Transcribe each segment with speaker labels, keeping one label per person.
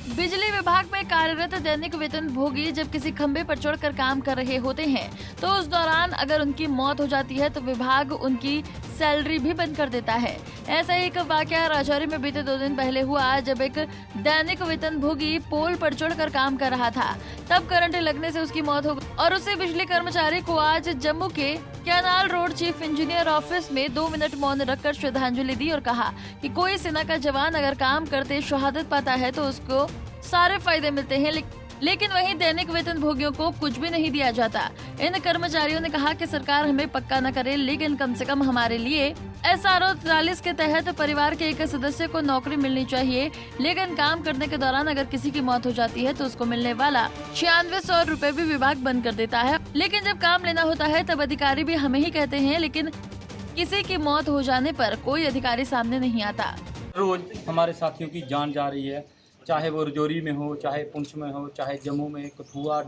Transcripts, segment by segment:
Speaker 1: बिजली विभाग में कार्यरत दैनिक वेतन भोगी जब किसी खंभे पर चढ़कर काम कर रहे होते हैं तो उस दौरान अगर उनकी मौत हो जाती है तो विभाग उनकी सैलरी भी बंद कर देता है। ऐसा ही एक वाकया राजौरी में बीते 2 दिन पहले हुआ, जब एक दैनिक वेतन भोगी पोल पर चढ़कर काम कर रहा था, तब करंट लगने से उसकी मौत हो गई और उसे बिजली कर्मचारी को आज जम्मू के canal road chief engineer office में 2 मिनट मौन रखकर श्रद्धांजलि दी और कहा कि कोई सेना का जवान अगर काम करते शहादत पाता है तो उसको सारे फायदे मिलते हैं, लेकिन वहीं दैनिक वेतन भोगियों को कुछ भी नहीं दिया जाता। इन कर्मचारियों ने कहा कि सरकार हमें पक्का न करे, लेकिन कम से कम हमारे लिए SRO 43 के तहत परिवार के एक सदस्य को नौकरी मिलनी चाहिए, लेकिन काम करने के दौरान अगर किसी की मौत हो जाती है तो उसको मिलने वाला 9600 रुपए भी विभाग बंद कर देता है। लेकिन जब काम लेना होता है तब अधिकारी भी हमें ही कहते हैं, लेकिन किसी की मौत हो जाने पर कोई अधिकारी सामने नहीं आता।
Speaker 2: रोज हमारे साथियों की जान जा रही है, चाहे वो रजौरी में हो, चाहे पुंछ में हो, चाहे जम्मू में, कठुआ,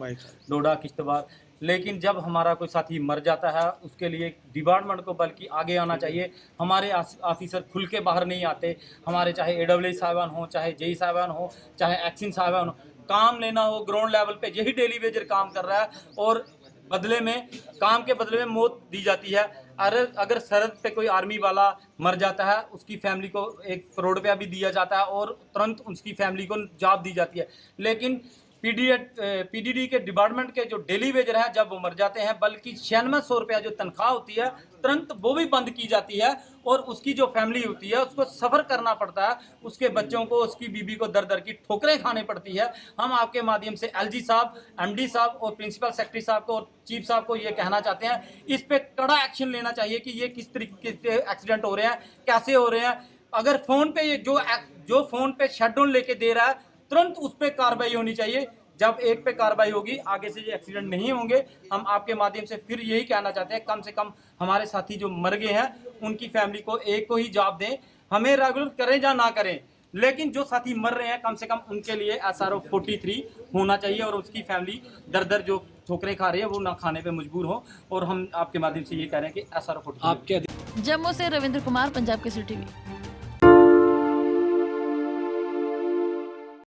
Speaker 2: डोडा, किश्तवाड़। लेकिन जब हमारा कोई साथी मर जाता है उसके लिए डिपार्टमेंट को बल्कि आगे आना चाहिए। हमारे ऑफिसर खुल के बाहर नहीं आते। हमारे चाहे AWA साहिबान हो, चाहे JE साहिबान हो, चाहे एक्सिन साहिबान हो, काम लेना हो ग्राउंड लेवल पे, यही डेली वेजर काम कर रहा है और बदले में काम के बदले में मौत दी जाती है। अगर सरहद पे कोई आर्मी वाला मर जाता है उसकी फैमिली को 1 करोड़ रुपया भी दिया जाता है और तुरंत उसकी फैमिली को जॉब दी जाती है। लेकिन PDD के डिपार्टमेंट के जो डेली वेजर हैं जब वो मर जाते हैं, बल्कि 9600 रुपया जो तनख्वाह होती है तुरंत वो भी बंद की जाती है और उसकी जो फैमिली होती है उसको सफ़र करना पड़ता है, उसके बच्चों को, उसकी बीबी को दर दर की ठोकरें खाने पड़ती है। हम आपके माध्यम से LG साहब, MD साहब और प्रिंसिपल सेक्रेटरी साहब को और चीफ साहब को ये कहना चाहते हैं, इस पे कड़ा एक्शन लेना चाहिए कि ये किस तरीके से एक्सीडेंट हो रहे हैं, कैसे हो रहे हैं। अगर फ़ोन पे जो फ़ोन पे शटडाउन लेके दे रहा है तुरंत उस पर कार्रवाई होनी चाहिए। जब एक पे कार्रवाई होगी आगे से ये एक्सीडेंट नहीं होंगे। हम आपके माध्यम से फिर यही कहना चाहते हैं, कम से कम हमारे साथी जो मर गए हैं उनकी फैमिली को एक को ही जॉब दें। हमें रेगुलर करें या ना करें, लेकिन जो साथी मर रहे हैं कम से कम उनके लिए SRO 43 होना चाहिए और उसकी फैमिली दर दर जो ठोकरें खा रही है वो ना खाने पे मजबूर हो। और हम आपके माध्यम से ये कह रहे हैं कि SRO 43।
Speaker 1: जम्मू से रविंद्र कुमार, पंजाब केसरी TV।